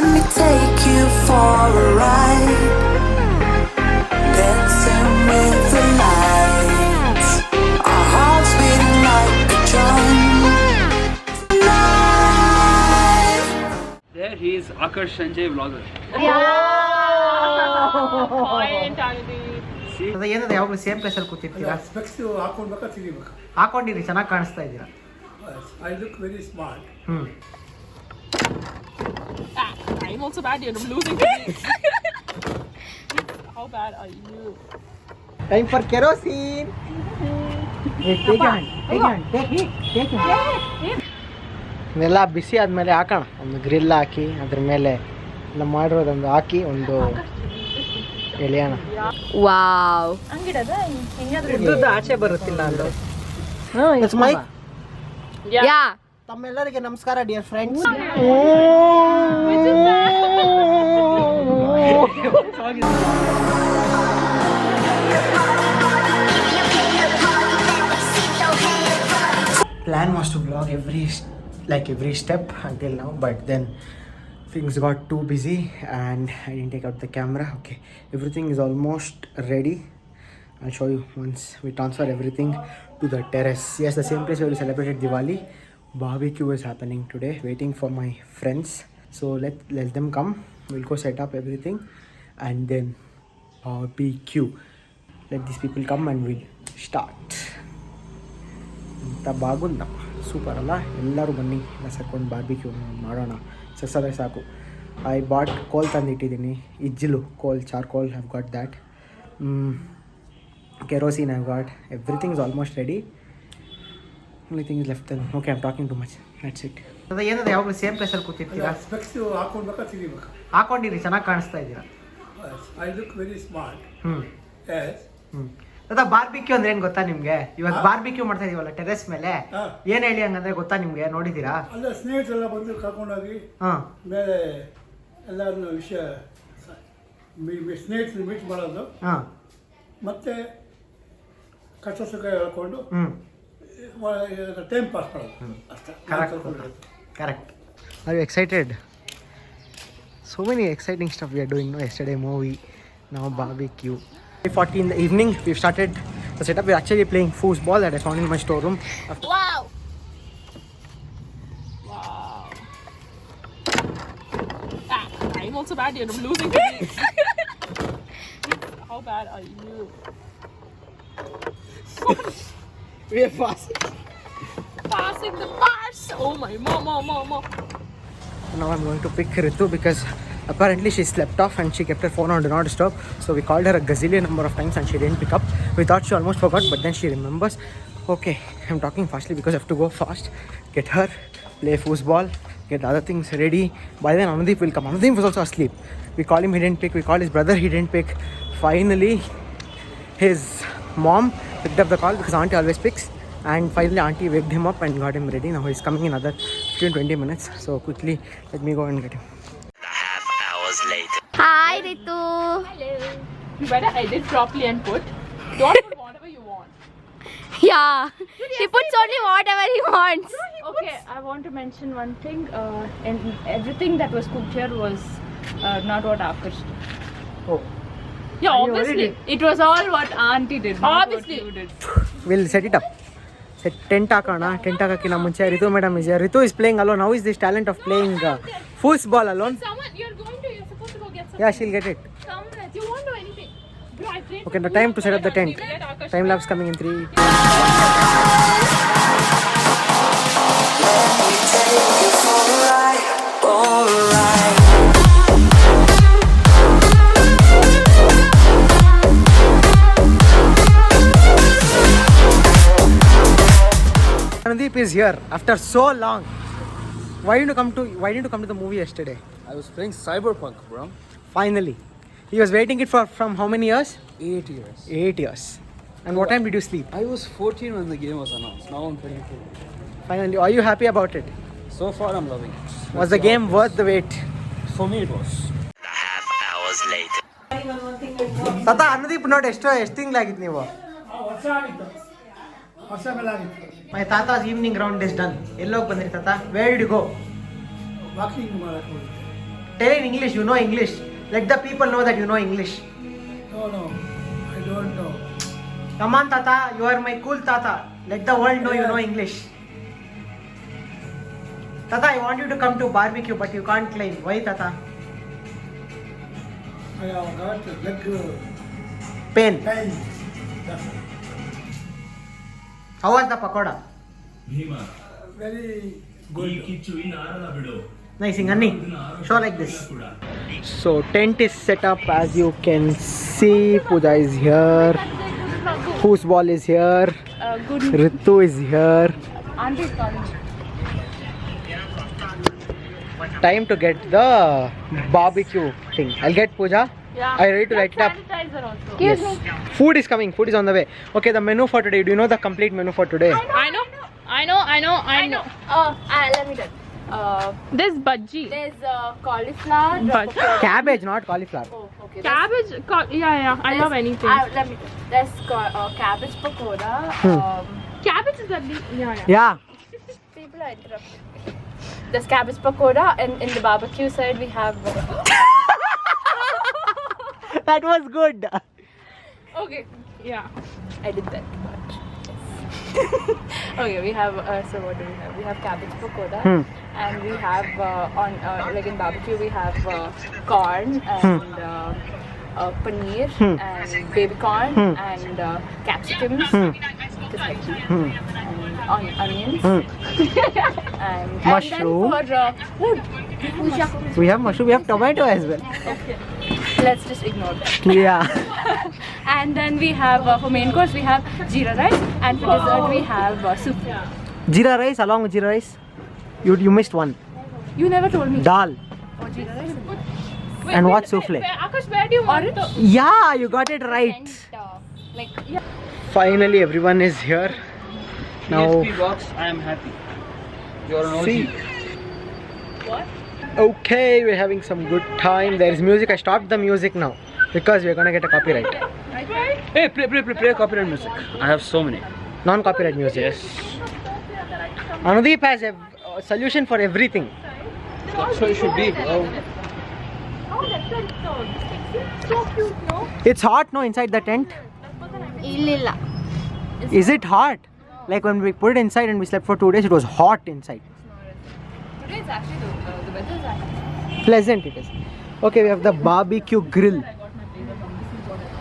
Let me take you for a ride, dancing with the lights, our hearts beating like a drum. Tonight. There he is, Akash Sanjay vlogger. ಅದು ಏನದು ಯಾವಾಗಲೂ same ಪ್ಲೇಸಲ್ಲಿ ಕೂತಿರ್ತೀರಾ? Specs ಹಾಕೊಂಡ್ಬೇಕಾ ತೆಗಿಬೇಕಾ? ಹಾಕೊಂಡಿರಿ, ಚೆನ್ನಾಗಿ ಕಾಣಿಸ್ತಾ ಇದ್ದೀರಾ. I look very smart. I'm also bad here. I'm losing. How bad are you? Time for kerosene. Take ಇದೆಲ್ಲ ಬಿಸಿ ಆದಮೇಲೆ ಹಾಕೋಣ. ಒಂದು ಗ್ರಿಲ್ ಹಾಕಿ ಅದ್ರ ಮೇಲೆ ಎಲ್ಲ ಮಾಡಿರೋದೊಂದು ಹಾಕಿ ಒಂದು ಎಳೆಯೋಣ. ವಾವ್, ಇದ್ದದ್ದು ಆಚೆ ಬರುತ್ತಿಲ್ಲ ಅದು. ಮೈಕ್. ಯಾ, ತಮ್ಮೆಲ್ಲರಿಗೆ ನಮಸ್ಕಾರ dear friends. Plan was to vlog every step until now, but then things got too busy and I didn't take out the camera. Okay, everything is almost ready. I'll show you once we transfer everything to the terrace. Yes, the same place where we celebrated Diwali. Barbecue is happening today. Waiting for my friends, so let them come. We'll go set up everything and then barbecue. Let these people come and we'll start. ಅಂತ ಬಾಗುಂದಪ್ಪ, super ಅಲ್ಲ? ಎಲ್ಲರೂ ಬನ್ನಿ, ಎಲ್ಲ ಸೇರ್ಕೊಂಡು barbecue ಮಾಡೋಣ. ಸಕ್ಸಾದ್ರೆ ಸಾಕು. I bought ಕೋಲ್ ತಂದಿಟ್ಟಿದ್ದೀನಿ, ಇಜ್ಜಿಲು ಕೋಲ್, charcoal, have got that. Kerosene have got. Everything is almost ready. only thing is left then. Okay, I'm talking too much. That's it. ಅದು ಏನದು ಯಾವಾಗಲೂ ಸೇಮ್ ಪ್ಲೇಸಲ್ಲಿ ಕೂತಿರ್ತೀರಾ? ಸ್ಪೆಕ್ಸ್ ಹಾಕೊಂಡ್ಬೇಕಾ ತೆಗಿಬೇಕಾ? ಹಾಕೊಂಡಿರಿ, ಚೆನ್ನಾಗಿ ಕಾಣಿಸ್ತಾ ಇದ್ದೀರಾ. I look very smart. ಅದ ಬಾರ್ಬಿಕ್ಯೂ ಅಂದ್ರೆ ಏನ್ ಗೊತ್ತಾ ನಿಮ್ಗೆ? ಇವಾಗ ಬಾರ್ಬಿಕ್ಯೂ ಮಾಡ್ತಾ ಇದೀವಲ್ಲ ಟೆರೆಸ್ ಮೇಲೆ, ಏನ್ ಹೇಳಿ ಹಂಗಂದ್ರೆ ಗೊತ್ತಾ ನಿಮ್ಗೆ? ನೋಡಿದೀರಾ? ಅಲ್ಲ, ಸ್ನೇಹಿತರು ಎಲ್ಲ ಬಂದು ಕರ್ಕೊಂಡೋಗಿ ಮೇಲೆ ಎಲ್ಲರನ್ನ ವಿಷಯ ಸ್ನೇಹಿತರು ಮೀಟ್ ಮಾಡೋದು, ಮತ್ತೆ ಕಷ್ಟ ಸುಖ ಹೇಳ್ಕೊಂಡು ಟೈಮ್ ಪಾಸ್ ಮಾಡೋದು ಅಷ್ಟೇ. Correct. Are you excited? So many exciting stuff we are doing. Yesterday movie, now barbecue. 8:40 in the evening, we've started the setup. We're actually playing foosball that I found in my storeroom. wow. I'm also bad here. I'm losing. How bad are you? We are Passing the bars. Oh my mom. Now I'm going to pick Ritu because apparently she slept off and she kept her phone on do not disturb. So we called her a gazillion number of times and she didn't pick up. We thought she almost forgot, but then she remembers. Okay, I'm talking fastly because I have to go fast. Get her, play foosball, get the other things ready. By then Anudeep will come. Anudeep was also asleep. We called him, he didn't pick. We called his brother, he didn't pick. Finally, his mom picked up the call because auntie always picks. And finally auntie waked him up and got him ready. Now he's coming in another 15-20 minutes. So quickly, let me go and get him. Half hours later. Hi Ritu. Hello. You better edit properly and put. Don't put whatever you want. Yeah, he puts only whatever he wants. Okay, I want to mention one thing. And everything that was cooked here was not what Akash did. Oh. Yeah, obviously. It was all what Auntie did, not Obviously. what you did. We'll set it up. Set tent ಹಾಕೋಣ. Tent ಹಾಕೋಕ್ಕಿಂತ ಮುಂಚೆ Ritu madam is here. Ritu is playing alone. How is this talent of playing foosball alone? Someone, you're supposed to go get something. Yeah, she'll get it. Come, you won't do anything. Bro, I played. Okay, the time to set up the tent. Time lapse coming in 3. Let me take you for a ride, for a ride. Anudeep is here after so long. Why didn't you come to the movie yesterday? I was playing Cyberpunk, bro. Finally. He was waiting it for from how many years? 8 years. 8 years. And what time did you sleep? I was 14 when the game was announced. Now I'm 22. Finally. Are you happy about it? So far I'm loving it. Was the game worth the wait? For me it was. Half hours later. Tata, Anudeep ನೋಡಿ ಎಷ್ಟು ತಿಂಗಳಾಗಿತ್ತು ನೀವು? ವರ್ಷ ಆಗಿತ್ತು. ವರ್ಷ ಮೇಲೆ ಆಗಿತ್ತು. My Tata's evening round is done. ಎಲ್ಲೋಗಿ ಬಂದ್ರಿ ತಾತ? Where did you go? Walking ಮಾಡಕ್ಕೆ ಹೋಗಿದ್ದೆ. Tell in English, you know English. Let the people know that you know English. No, I don't know. Come on, Tata, you are my cool Tata. Let the world know you know English. Tata, I want you to come to barbecue, but you can't climb. Why, Tata? I have got leg Pain. pain. How was the pakoda? Very good. Nice, Anni. Show like this. So, tent is set up as you can see. Pooja is here. Foosball is here. Good. Ritu is here. Auntie is calling. Time to get the barbecue thing. I'll get Pooja. Yeah. Are you ready to light it up? Sanitizer also. Yes. Food is coming. Food is on the way. Okay, the menu for today. Do you know the complete menu for today? I know. Let me tell. There's bhaji. There's cauliflower. Bhaji. Cabbage, not cauliflower. Oh, okay. Cabbage. Yeah. I love anything. Let me tell. There's cabbage pakoda. Cabbage is at least. Yeah. Yeah. People are interrupting me. There's cabbage pakoda, and in the barbecue side we have. That was good. Okay. Yeah. I did that part. Yes. Okay, we have. So what do we have? We have cabbage pakoda, and we have like in barbecue we have corn and paneer and baby corn and capsicums, and onions, and Mushroom. And then for We have mushroom. We have tomato as well. okay, let's just ignore that. Yeah. And then we have for main course we have jeera rice, and for dessert we have soup. Jeera rice along with jeera rice. You missed one. You never told me. Dal. Or jeera rice. And what souffle? Akash, where do you want to? Yeah, you got it right. Like Finally, everyone is here. Now, PSP box, I am happy. You're an OG. see. Okay, we're having some good time. There is music. I stopped the music now because we're gonna get a copyright. Hey, play copyright music. I have so many. Non-copyright music. Yes. Anudeep has a solution for everything. That's how it should be. Oh. so cute, no? It's hot no inside the tent. Illilla. Is it hot? Like when we put it inside and we slept for 2 days, it was hot inside. Today it's actually the weather is actually Pleasant it is. Okay, we have the barbecue grill.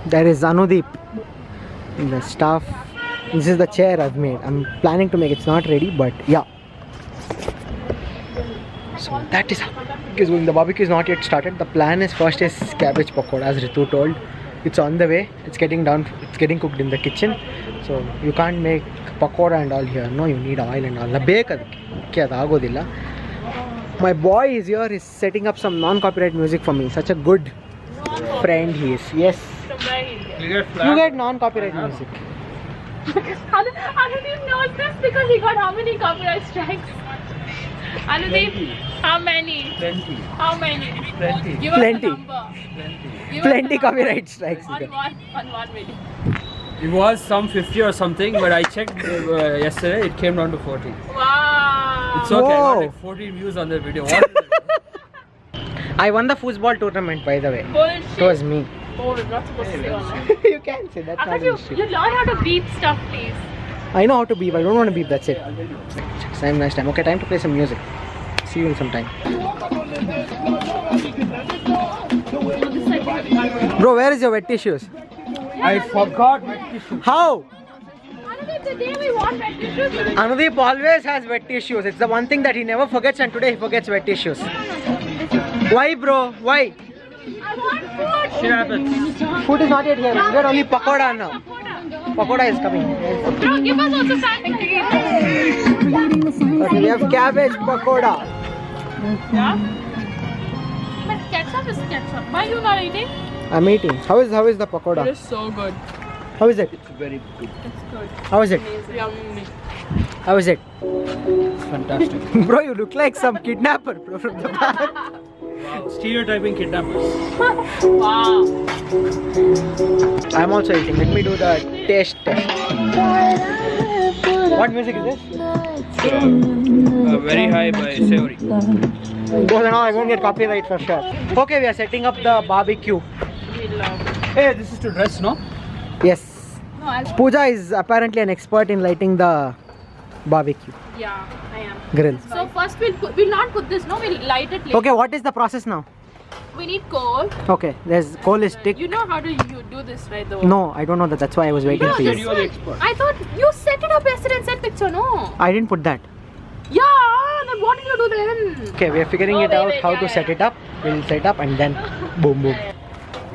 There is Anudeep in the stuff. This is the chair I've made. I'm planning to make it's not ready, but yeah. So that is how it is going. The barbecue is not yet started. The plan is first is cabbage pakoda, as Ritu told. It's on the way. It's getting cooked in the kitchen. So you can't make pakoda and all here. No, you need oil and all. My boy is here. He's setting up some non-copyright music for me. Such a good friend he is. Yes. You get non-copyright music. Anudeep knows this because he got how many copyright strikes? Anudeep, how many? Plenty. How many? Plenty. Give us Plenty. a number. Give us Plenty a copyright strikes. number. On one video. It was some 50 or something, but I checked yesterday. It came down to 40. Wow. It's okay. I got Whoa. like 14 views on the video. What? I won the foosball tournament, by the way. Bullshit. It was me. Oh, we're not supposed to say all that. You can say that's not Akash, an you issue. learn how to beep stuff, please. I know how to beep. I don't want to beep. That's it. Same nice time. Okay, time to play some music. See you in some time. Bro, where is your wet tissues? I forgot my tissue. How? Anudeep, the day we want wet tissues, Anudeep always has wet tissues. It's the one thing that he never forgets, and today he forgets wet tissues. Why, bro? Why? I want food. Shit happens. Food is not yet here. We get only pakoda now. Pakoda is coming. Bro, give us also something. Okay, we have cabbage pakoda. Yeah? But ketchup is ketchup. Why are you not eating? I'm eating. How is the It pakoda? is so good. How is it? It's very good. It's good. How is it? Yummy. How is it? Fantastic. Bro, you look like some kidnapper, bro, from the back. Wow. Stereotyping kidnappers. Wow. I'm also eating. Let me do the taste test. What music is this? Very high by Seori. Because now I won't get copyright for sure. Okay, we are setting up the barbecue. Hey, this is to dress, no? Yes. No, I'll. Pooja is apparently an expert in lighting the barbecue Yeah, I am. grill. So first we'll not put this. No, we'll light it later. Okay, what is the process now? We need coal. Okay, there's coal is stick. You know how to you do this, right? The No, I don't know that. That's why I was waiting for You you. are the expert. I thought you set it up yesterday and sent picture. No. I didn't put that. Yeah. Then what did you do then? Okay, we are figuring it out how to set it up. We'll set up and then boom boom.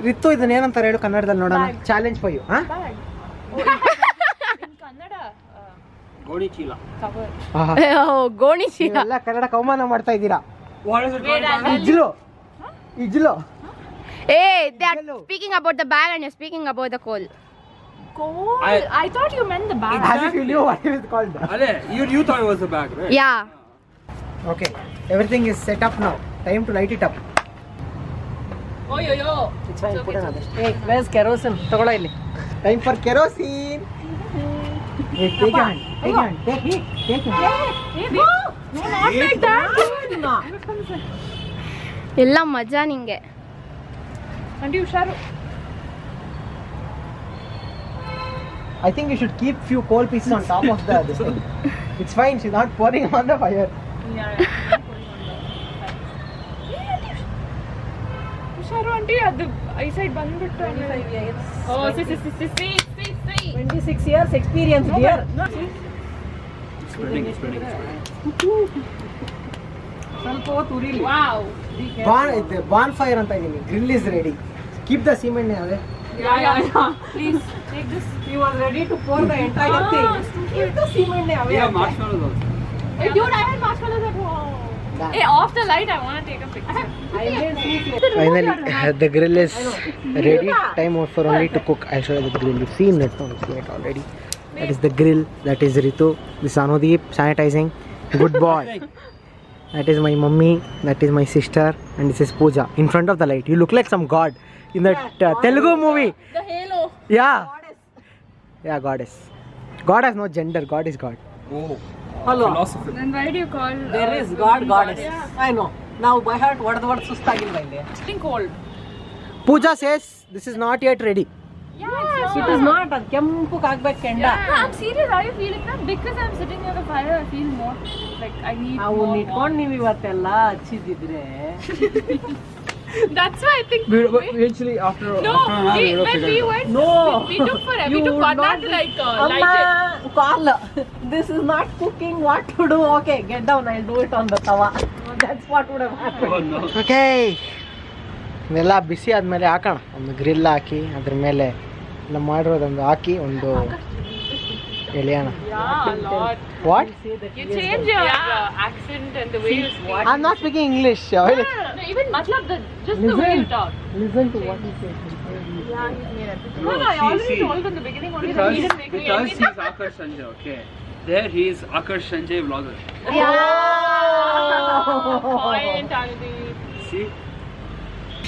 Ritu ಇದನ್ನ ಏನಂತಾರೆ ಹೇಳು ಕನ್ನಡದಲ್ಲಿ ನೋಡೋಣ. Challenge for you. Bag. In Kannada. Goni chila. Cover. ಗೋಣಿ ಚೀಲ. ನೀವೆಲ್ಲ ಕನ್ನಡ ಕೌಮಾನ ಮಾಡ್ತಾ ಇದ್ದೀರಾ. What is it called? ಇಜ್ಲು. ಇಜ್ಲು. Hey, they are speaking about the bag and you're speaking about the coal. Coal. I thought you meant the bag. As if you knew what it is called. Ale, you thought it was a bag, right? Yeah. Okay, everything is set up now. Time to light it up. Oh yo. It's fine, put another. Hey, where's kerosene? ತಗೊಳ್ಳ ಇಲ್ಲಿ. Time for kerosene. Hey, take your hand. Take your hand. Take it. Take it. Hey, no, not like that. ಎಲ್ಲ ಮಜಾ ನಿಂಗೆ. Auntie Usharu. I think you should keep few coal pieces on top of this thing. It's fine. She's not pouring on the fire. Yeah. Usharu auntie, ಅದು eyesight ಬಂದ್ಬಿಟ್ಟು. 25 years. Oh, see. 26 years experience dear. Spreading. ಸ್ವಲ್ಪ ಹೊತ್ತು ಉರಿಲಿ. Wow. Bonfire ಅಂತ ಇದೀನಿ. Grill is ready. Keep the cement away. Yeah. Please take this. He was ready to pour the entire thing. Keep the cement away. Yeah, marshmallows also. Hey, dude, I had marshmallows at home. Hey, off the light. I want to take a picture. I made sweet. Finally, the grill is ready. Time for only to cook. I'll show you the grill. You've seen it. No, you've seen it already. That is the grill. That is Ritu. This is Anudeep sanitizing. Good boy. That is my mummy. That is my sister. And this is Pooja. In front of the light. You look like some god in that Telugu movie. The halo. Yeah. Yeah, goddess. God has no gender. God is God. Oh, Hello. philosophy. Then why do you call? There is God, goddess. I know. Now by heart what ಸುಸ್ತಾಗಿಲ್ವಾ ಇಲ್ಲಿ? It's cold. Pooja says this is not yet ready. Yeah, It is not. ಅದು ಕೆಂಪುಗೆ ಆಗ್ಬೇಕು ಕೆಂಡ. Yeah, I'm serious. Are you feeling that? Because I'm sitting near the fire, I feel more like I need ನಾವು more. ಇಟ್ಕೊಂಡು ನೀವು ಇವತ್ತೆಲ್ಲ ಹಚ್ಚಿದಿದ್ರೆ. That's why I think. Eventually, after No, an hour, when we'll figure we it out. went, No. we took forever. We You took one not hour to like Amma, light it. call. This is not cooking. What to do? Okay, get down. I'll do it on the tawa. That's what would have happened. Oh no. Okay ಇವೆಲ್ಲ ಬಿಸಿ ಆದಮೇಲೆ ಹಾಕೋಣ ಒಂದು grill ಹಾಕಿ ಅದ್ರ ಮೇಲೆ ಎಲ್ಲ ಮಾಡಿರೋದೊಂದು ಹಾಕಿ ಒಂದು ಎಳೆಯೋಣ. Yeah, a lot. What? You change your accent and the way you speak. I am not speaking English. No, even matlab just the way you talk. Listen to what he says. Yeah, he's made everything. No, I already told in the beginning only that he didn't make me Because anything. he's Akash Sanjay, okay. There he is Akash Sanjay vlogger. Point, Anudhi. See?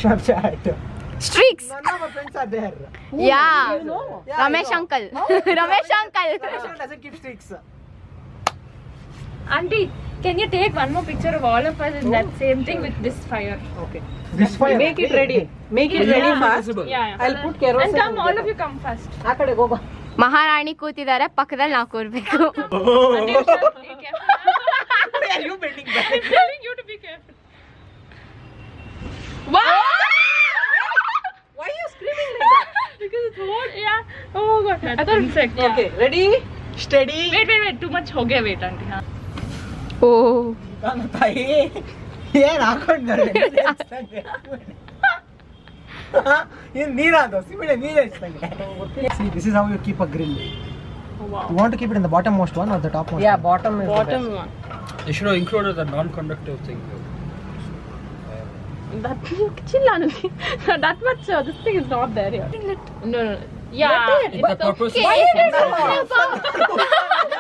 Snapchat. Streaks. None of my friends are there. Yeah. You know. Yeah, Ramesh I know. uncle. Ramesh uncle. Ramesh doesn't keep streaks. Auntie, can you take one more picture of all of us in that same thing with this fire? Okay. This fire. Make it ready. Make it ready fast. Visible. Yeah. I'll put kerosene. And come, all of you come first. ಆ ಕಡೆಗೆ ಹೋಗೋ. ಮಹಾರಾಣಿ ಕೂತಿದ್ದಾರೆ ಪಕ್ಕದಲ್ಲಿ ನಾವು ಕೂರ್ಬೇಕು. Auntie, be careful. Why are you bending back? I'm telling you to be careful. Wow! Why are you screaming like that? Because it's hot. Yeah. Oh god. I thought it's like. Yeah. Okay, ready? Steady. Wait. Too much हो गया wait, auntie. हाँ. ಓ ನಾನು ತಾಯಿ ಏನ್ ಹಾಕೊಂಡ್ರೆ ನೀರಾದ ಸಿಮಿಳೆ ನೀರೇ ಇಷ್ಟಂಗೆ. See, this is how you keep a grill. You want to keep it in the bottom most one or the top most? Yeah, bottom is Bottom the one. They should have included the non-conductive thing. That chill, Anudhi. That much. This thing is not there here. No. Yeah. The purpose is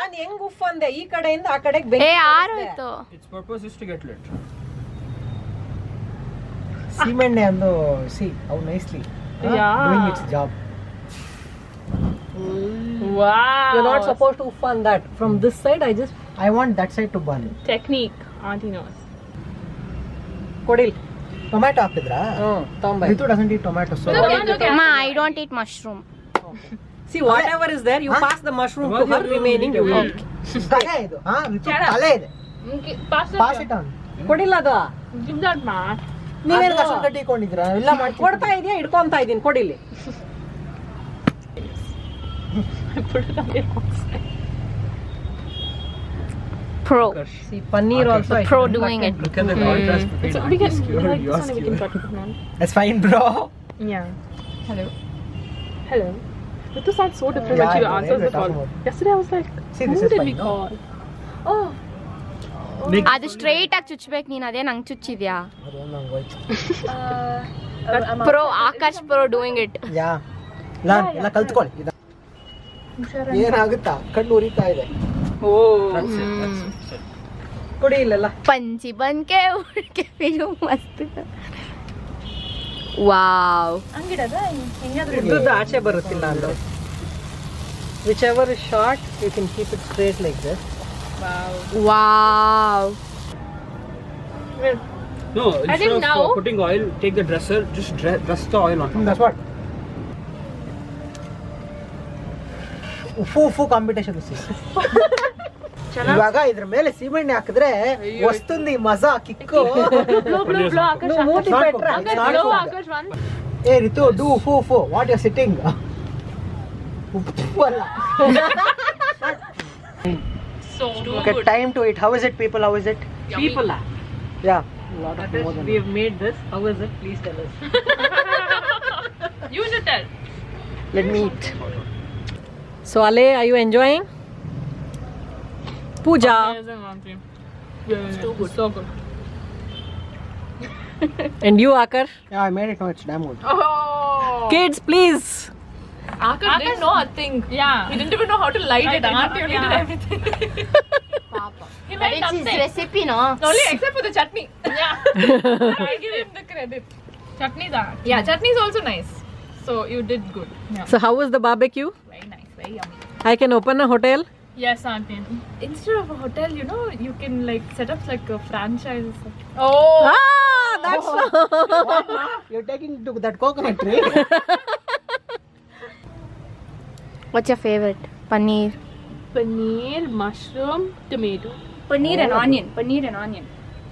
ನಾನು ಹೆಂಗ್ ಉಫ್ ಅಂದೆ ಈ ಕಡೆಯಿಂದ ಆ ಕಡೆಗೆ ಏ ಬೆಂಕಿ ಆರೋಯ್ತು. its purpose is to get lit. ಸೀಮೆಣ್ಣೆ ಅಂದು see how nicely Yeah. doing its job. Wow. You're not supposed to uff on that. From this side I just I want that side to burn. Technique. Auntie knows. ಕೊಡಿಲ್ tomato ಹಾಕಿದ್ರಾ? ತೊಂಬೈ. Ritu doesn't eat tomato, so Ma, I don't eat mushroom. See, whatever is there, you pass the mushroom to her, remaining you eat. ತಲೆ ಇದು. Ritu ತಲೆ ಇದೆ. Pass Pass it on. ಕೊಡಿಲ್ಲ ಅದು. Give that, ma. ನೀವೇನು ಕಷ್ಟ ಕಟ್ಟಿಕೊಂಡಿದ್ದೀರಾ? ಎಲ್ಲ ಮಾಡಿ ಕೊಡ್ತಾ ಇದೀಯಾ, ಇಟ್ಕೊಂತ ಇದೀನಿ, ಕೊಡಿಲಿ. Pro. See, paneer also. I Pro should doing it. Look at the contrast between We can, Auntie's cure and like, yours this one we can cure. cut it, man. That's fine, bro. Yeah. Hello. Hello. Ritu sounds so different Yeah, when she I know, answers we're the call. talking about- Yesterday I was like, See, who this is did fine, we no? call? Oh. ಅದು straight ಆಗಿ ಚುಚ್ಬೇಕು ನೀನು, ಅದೇ ನಂಗೆ ಚುಚ್ಚಿದ್ಯಾ? ಅದು ನಂಗೆ ಹೋಯ್ತು. Pro, Akash Pro doing it. ಯಾ ಲಾನ್ ಎಲ್ಲ ಕಲ್ತ್ಕೊಳ್ಳಿ. ಏನಾಗುತ್ತಾ? ಕಣ್ಣು ಉರಿತಾ ಇದೆ. ಕೊಡಿ ಇಲ್ಲೆಲ್ಲ. पंछी बन के उड़ के फिरू मस्त. ವಾವ್. ಉದ್ದದ್ದು ಆಚೆ ಬರುತ್ತಿಲ್ಲ ಅಂದ್ರೆ. Whichever is short, you can keep it straight like this. Wow. No, instead think of now- putting oil, take the dresser, just dress the oil on top. That's what. ಉಪ್ಪು ಕಾಂಪಿಟೇಷನ್. ಇವಾಗ ಇದ್ರ ಮೇಲೆ ಸೀಮೆಣ್ಣೆ ಹಾಕಿದ್ರೆ ವಸ್ತುಂದಿ ಮಜಾ kick. No, ಮೂತಿ ಪೆಟ್ರ. Blow Akash one. ಏ ರಿತು, ಡೂ ಉಪ್ಪು. What you sitting? ಉಪ್ಪು ಅಲ್ಲ. So Okay, time to eat. How is it, people? How is it? People are. Yeah. We have made this. How is it? Please tell us. you should tell. Let me eat. So Ale, are you enjoying? Pooja. Amazing, Auntie. It's too good. So good. And you, Akar? Yeah, I made it. No, it's damn good. Oh. Kids, please. Akash didn't know a thing. Yeah. He didn't even know how to light it. Auntie only did everything. He made It's his nothing. recipe, no? Only except for the chutney. Yeah. I give him the credit. Chutney that. Yeah, chutney is also nice. So you did good. Yeah. So how was the barbecue? Very nice. Very yummy. I can open a hotel. Yes, Auntie. Instead of a hotel, you know, you can like set up like a franchise. Oh. Ah, that's You're taking to that coconut tree. What's your favorite? Paneer. Paneer, mushroom, tomato. Paneer and onion. Paneer and onion.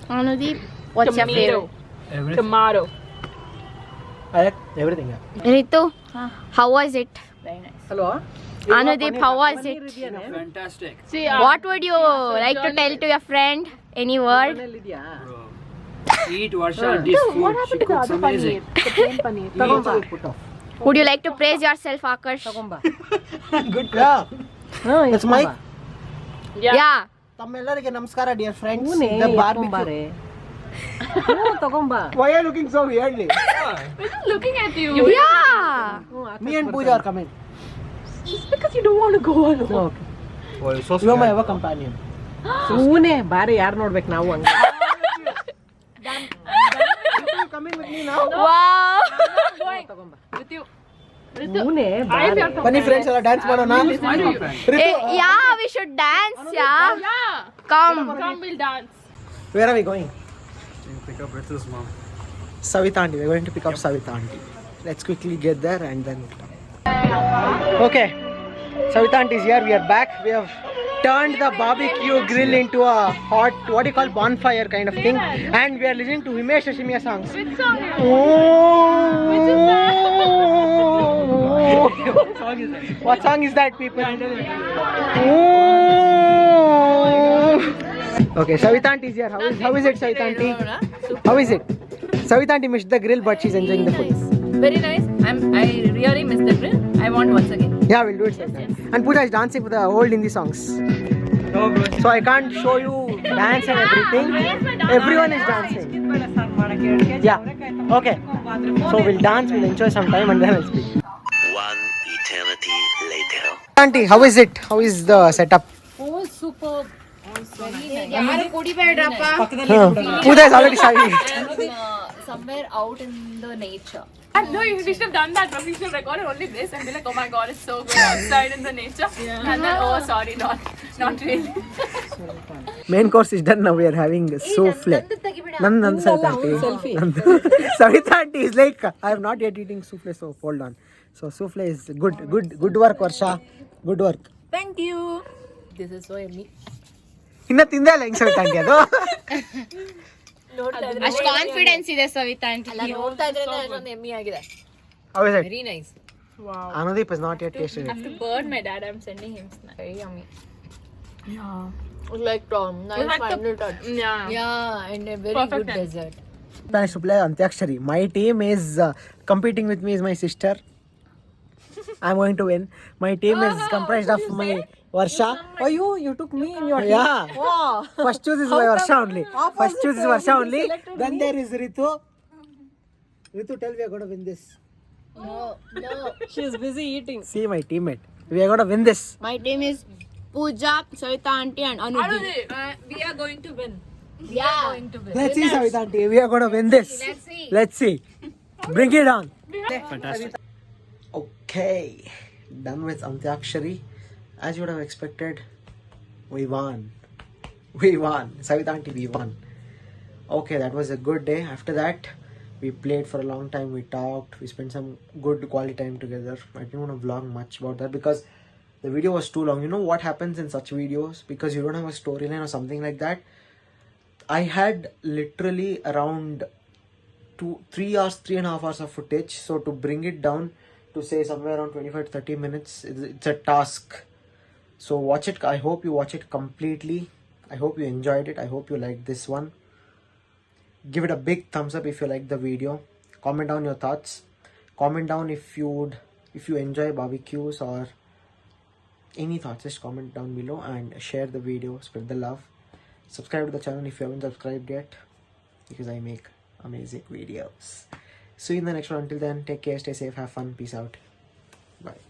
Anudeep, what's your favorite? Everything. Tomato. I like everything. Yeah. Ritu, how was it? Very nice. Hello. Anudeep, how was it? Fantastic. See, What would you like to tell to your friend? Any word? Bro. Eat Varsha Auntie's food. She cooks amazing. the plain paneer. Eat. Put off. Would you like to praise yourself, Akash? Good. Yeah. No, That's Mike. Yeah. ತಮ್ಮೆಲ್ಲರಿಗೆ ನಮಸ್ಕಾರ, dear friends. ಹೂನೆ, The barbecue. ಎತ್ಕೊಂಬಾರೆ. ತಗೊಂಬಾ. Why are you looking so weirdly? We're just looking at you. Yeah. Me and Pooja are coming. Just because you don't want to go alone. Okay. Oh, you're so You are my scared. ever companion. ಹೂನೆ ಬಾರಿ ಯಾರು ನೋಡ್ಬೇಕು ನಾವು ಹಂಗ. You coming with me now? Wow. ತಗೊಂಬಾ. With you. ಹೂನೆ I'm ಬಾರಿ. your ಬನ್ನಿ friends ಎಲ್ಲ dance ಮಾಡೋಣ. Why do you friend? Yeah, we should dance, yeah. Yeah. Come. Come, we'll dance. Where are we going? You pick up Ritu's mom. Savita auntie. We're going to pick up Savita auntie. Let's quickly get there and then we'll talk. Okay. Savita auntie is here. We are back. We have turned the barbecue grill into a hot, what do you call, bonfire kind of thing. And we are listening to Himesh Reshmiya songs. Which song? Which is that? What song is that, people? Okay, Savita auntie is here. How is it, Savita auntie? How is it? Savita auntie missed the grill, but she's enjoying the food. Very nice. I really miss the grill. I want once again. Yeah, we'll do it sometime. And Pooja is dancing with the old Hindi songs. So I can't show you dance and everything. Everyone is dancing. Yeah. Okay. So we'll dance, we'll enjoy some time and then I'll speak. One eternity later. Auntie, how is it? How is the setup? Oh, super. ಯಾರು ಕುಡಿಬೇಡ್ರಪ್ಪ. Pooja is already shy. Somewhere somewhere out in the nature. No, you should have done that. But we should have recorded only this and be like, oh my god, it's so good outside in the nature. And then, oh, sorry, not really. Main course is done. Now we are having souffle. Nandu Savita auntie is like, I have not yet eating souffle, so hold on. So souffle is good work, Varsha. Good work. Thank you. This is so yummy. ಇನ್ನ ತಿಂದೆ ಅಲ್ಲ ಹೆಂಗ್ Savita aunty ಅದು ಅಷ್ಟು confidence ಇದೆ Savita aunty. ನೋಡ್ತಾ ಇದ್ರೆ ಅಷ್ಟೊಂದು ಯಮ್ಮಿ ಆಗಿದೆ. How is it? Very nice. Wow. Anudeep is not yet tasted I it. have to burn my dad. I'm sending him snacks. Very yummy. Yeah. It's like nice like final touch. Yeah. Yeah, and a very Perfect good time. dessert. Nice to play Antyakshari. My team is competing with me is my sister. I'm going to win. My team is comprised of my Varsha. Oh, you took me in your team. Yeah. Wow. First choose is my Varsha only. First choose is Varsha only. Then there is Ritu. Ritu, tell we are going to win this. No. She is busy eating. See my teammate. We are going to win this. My team is Pooja, Savita aunty and Anudeep. We are going to win. Yeah. Let's see, Savita aunty. We are going to win this. Let's see. Bring it on. Fantastic. Okay. Done with Antyakshari. As you would have expected, we won. Savita aunty, we won. Okay, that was a good day. After that, we played for a long time. We talked. We spent some good quality time together. I didn't want to vlog much about that because the video was too long. You know what happens in such videos? Because you don't have a storyline or something like that. I had literally around 3.5 hours of footage. So to bring it down to say somewhere around 25 to 30 minutes, it's a task. So watch it. I hope you watch it completely. I hope you enjoyed it. I hope you liked this one. Give it a big thumbs up if you like the video. Comment down your thoughts. Comment down if you enjoy barbecues or any thoughts. Just comment down below and share the video. Spread the love. Subscribe to the channel if you haven't subscribed yet, because I make amazing videos. See you in the next one. Until then, take care, stay safe, have fun, peace out. Bye.